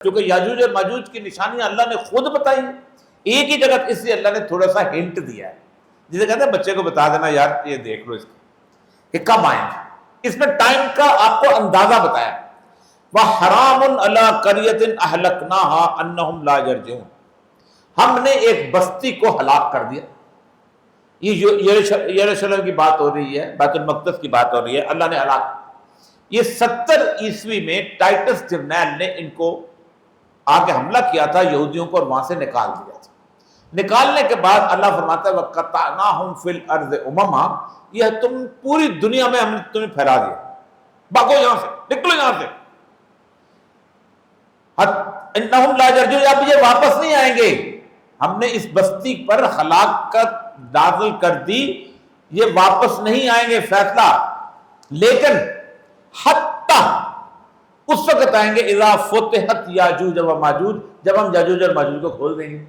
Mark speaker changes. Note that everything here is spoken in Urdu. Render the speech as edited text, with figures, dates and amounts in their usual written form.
Speaker 1: کیونکہ یاجوج اور ماجوج کی نشانیاں اللہ نے خود بتائی ہیں ایک ہی جگہ، اس لیے اللہ نے تھوڑا سا ہنٹ دیا ہے، جسے کہتے ہیں بچے کو بتا دینا یار یہ دیکھ لو اس کو کہ کب آئیں گے، اس میں ٹائم کا آپ کو اندازہ بتایا۔ وَحَرَامٌ عَلَىٰ قَرْيَةٍ أَهْلَكْنَاهَا أَنَّهُمْ لَا يَرْجِعُونَ، ہم نے ایک بستی کو ہلاک کر دیا۔ یہ یروشلم کی بات ہو رہی ہے، بیت المقدس کی بات ہو رہی ہے، اللہ نے ہلاک۔ یہ 70 عیسوی میں ٹائٹس جرنیل نے ان کو آ کے حملہ کیا تھا یہودیوں کو، اور وہاں سے نکال دیا تھا۔ نکالنے کے بعد اللہ فرماتا ہے وَقَطَعْنَاهُمْ فِي الْأَرْضِ أُمَمًا، یہ تم پوری دنیا میں ہم نے تمہیں پھیلا دیا، بھاگو یہاں سے، نکلو یہاں سے، انہم لا یرجعون، اب یہ واپس نہیں آئیں گے۔ ہم نے اس بستی پر ہلاکت نازل کر دی، یہ واپس نہیں آئیں گے فیصلہ، لیکن حتی اس وقت آئیں گے اذا فتحت یاجوج و ماجوج، جب ہم یاجوج اور ماجوج کو کھول دیں گے۔